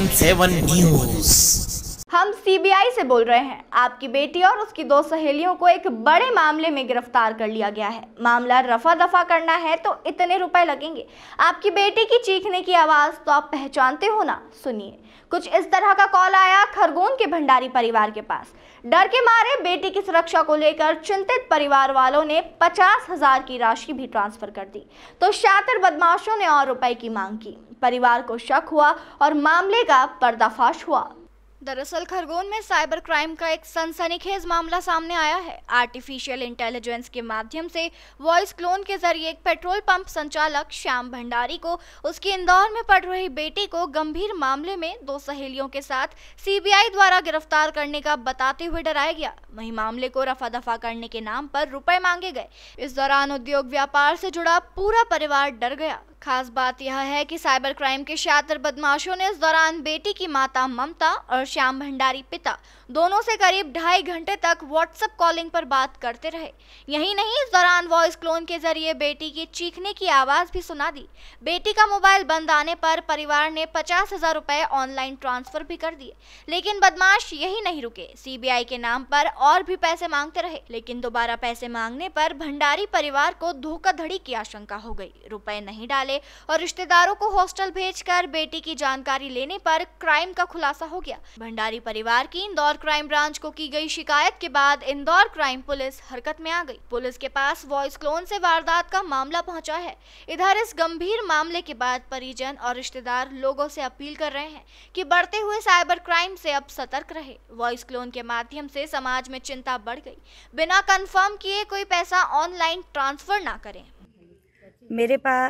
SNN7 news. हम CBI से बोल रहे हैं। आपकी बेटी और उसकी दो सहेलियों को एक बड़े मामले में गिरफ्तार कर लिया गया है। मामला रफा दफा करना है तो इतने रुपए लगेंगे। आपकी बेटी की चीखने की आवाज तो आप पहचानते हो ना। सुनिए, कुछ इस तरह का कॉल आया खरगोन के भंडारी परिवार के पास। डर के मारे बेटी की सुरक्षा को लेकर चिंतित परिवार वालों ने 50,000 की राशि भी ट्रांसफर कर दी तो शातिर बदमाशों ने और रुपए की मांग की। परिवार को शक हुआ और मामले का पर्दाफाश हुआ। दरअसल खरगोन में साइबर क्राइम का एक सनसनीखेज मामला सामने आया है। आर्टिफिशियल इंटेलिजेंस के माध्यम से वॉइस क्लोन के जरिए एक पेट्रोल पंप संचालक श्याम भंडारी को उसकी इंदौर में पढ़ रही बेटी को गंभीर मामले में दो सहेलियों के साथ सीबीआई द्वारा गिरफ्तार करने का बताते हुए डराया गया। वहीं मामले को रफा दफा करने के नाम पर रुपए मांगे गए। इस दौरान उद्योग व्यापार से जुड़ा पूरा परिवार डर गया। खास बात यह है कि साइबर क्राइम के शातिर बदमाशों ने इस दौरान बेटी की माता ममता और श्याम भंडारी पिता दोनों से करीब 2.5 घंटे तक व्हाट्सएप कॉलिंग पर बात करते रहे। यही नहीं, इस दौरान वॉइस क्लोन के जरिए बेटी की चीखने की आवाज भी सुना दी। बेटी का मोबाइल बंद आने पर परिवार ने 50,000 रुपए ऑनलाइन ट्रांसफर भी कर दिए। लेकिन बदमाश यही नहीं रुके, सीबीआई के नाम पर और भी पैसे मांगते रहे। लेकिन दोबारा पैसे मांगने पर भंडारी परिवार को धोखाधड़ी की आशंका हो गई। रुपए नहीं डाले और रिश्तेदारों को हॉस्टल भेजकर बेटी की जानकारी लेने पर क्राइम का खुलासा हो गया। भंडारी परिवार की इंदौर क्राइम ब्रांच को की गई शिकायत के बाद इंदौर क्राइम पुलिस हरकत में आ गई। पुलिस के पास वॉइस क्लोन से वारदात का मामला पहुंचा है। इधर इस गंभीर मामले के बाद परिजन और रिश्तेदार लोगों से अपील कर रहे हैं कि बढ़ते हुए साइबर क्राइम से अब सतर्क रहे। वॉइस क्लोन के माध्यम से समाज में चिंता बढ़ गई। बिना कंफर्म किए कोई पैसा ऑनलाइन ट्रांसफर ना करें।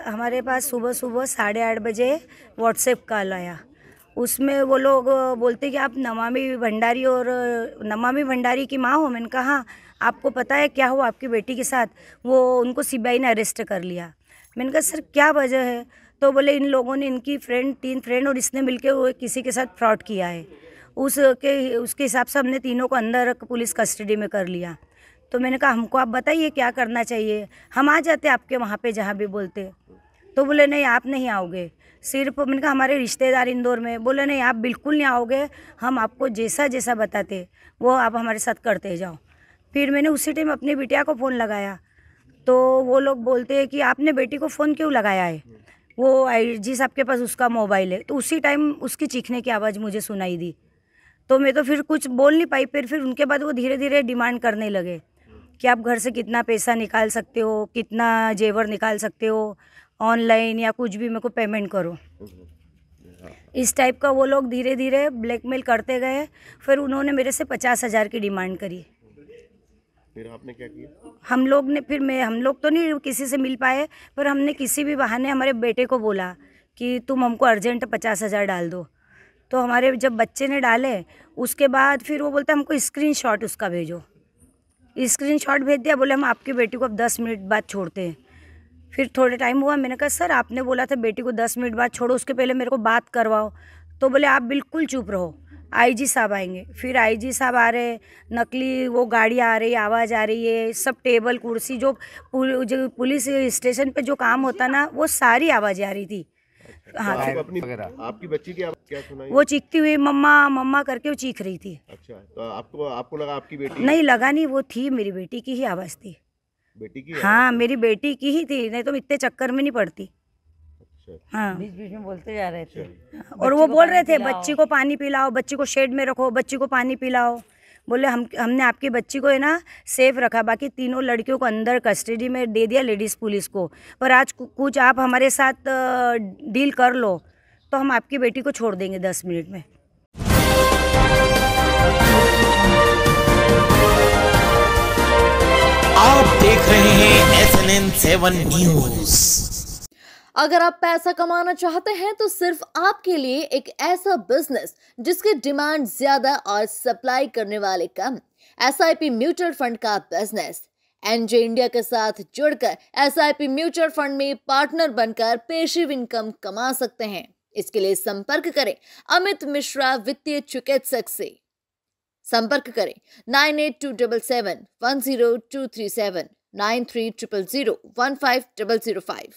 हमारे पास सुबह 8:30 बजे व्हाट्सएप कॉल आया। उसमें वो लोग बोलते कि आप नमामि भंडारी की माँ हो। मैंने कहा आपको पता है क्या हुआ आपकी बेटी के साथ? वो उनको सीबीआई ने अरेस्ट कर लिया। मैंने कहा सर क्या वजह है? तो बोले इन लोगों ने इनकी 3 फ्रेंड और इसने मिलके वो किसी के साथ फ्रॉड किया है। उसके हिसाब से हमने तीनों को अंदर पुलिस कस्टडी में कर लिया। तो मैंने कहा हमको आप बताइए क्या करना चाहिए, हम आ जाते आपके वहाँ पे जहाँ भी बोलते। तो बोले नहीं आप नहीं आओगे। सिर्फ मैंने कहा हमारे रिश्तेदार इंदौर में। बोले नहीं आप बिल्कुल नहीं आओगे, हम आपको जैसा जैसा बताते वो आप हमारे साथ करते जाओ। फिर मैंने उसी टाइम अपनी बिटिया को फ़ोन लगाया तो वो लोग बोलते हैं कि आपने बेटी को फ़ोन क्यों लगाया है? वो आईजी साहब के पास उसका मोबाइल है। तो उसी टाइम उसकी चीखने की आवाज़ मुझे सुनाई दी। तो मैं तो फिर कुछ बोल नहीं पाई। फिर उनके बाद वो धीरे धीरे डिमांड करने लगे कि आप घर से कितना पैसा निकाल सकते हो, कितना जेवर निकाल सकते हो, ऑनलाइन या कुछ भी मेरे को पेमेंट करो। इस टाइप का वो लोग धीरे धीरे ब्लैकमेल करते गए। फिर उन्होंने मेरे से 50,000 की डिमांड करी। फिर आपने क्या किया? हम लोग तो नहीं किसी से मिल पाए, पर हमने किसी भी बहाने हमारे बेटे को बोला कि तुम हमको अर्जेंट 50,000 डाल दो। तो हमारे जब बच्चे ने डाले उसके बाद फिर वो बोलता हमको स्क्रीनशॉट उसका भेजो। स्क्रीनशॉट भेज दिया। बोले हम आपकी बेटी को अब 10 मिनट बाद छोड़ते हैं। फिर थोड़े टाइम हुआ, मैंने कहा सर आपने बोला था बेटी को 10 मिनट बाद छोड़ो, उसके पहले मेरे को बात करवाओ। तो बोले आप बिल्कुल चुप रहो, आईजी साहब आएंगे। फिर आईजी साहब आ रहे, नकली वो गाड़ी आ रही, आवाज़ आ रही है, सब टेबल कुर्सी जो पुलिस स्टेशन पे जो काम होता ना वो सारी आवाज़ें आ रही थी। हाँ आपकी बच्ची की क्या सुनाई? वो चीखती हुई मम्मा मम्मा करके वो चीख रही थी। अच्छा, तो आपको लगा आपकी बेटी? नहीं लगा नहीं, वो थी मेरी बेटी की ही आवाज़ थी। बेटी की? हाँ मेरी बेटी की ही थी, नहीं तो इतने चक्कर में नहीं पड़ती। अच्छा। हाँ बीच बीच में बोलते जा रहे थे और वो बोल रहे थे बच्ची को पानी पिलाओ, बच्ची को शेड में रखो, बच्ची को पानी पिलाओ। बोले हमने आपकी बच्ची को है ना सेफ रखा, बाकी तीनों लड़कियों को अंदर कस्टडी में दे दिया लेडीज़ पुलिस को। पर आज कुछ आप हमारे साथ डील कर लो तो हम आपकी बेटी को छोड़ देंगे 10 मिनट में। आप देख रहे हैं SNN7 न्यूज। अगर आप पैसा कमाना चाहते हैं तो सिर्फ आपके लिए एक ऐसा बिजनेस जिसकी डिमांड ज्यादा और सप्लाई करने वाले कम, SIP म्यूचुअल फंड का बिजनेस। एनजे इंडिया के साथ जुड़कर SIP म्यूचुअल फंड में पार्टनर बनकर पेशिव इनकम कमा सकते हैं। इसके लिए संपर्क करें अमित मिश्रा वित्तीय चिकित्सक से। संपर्क करें 9827710237 9300015005।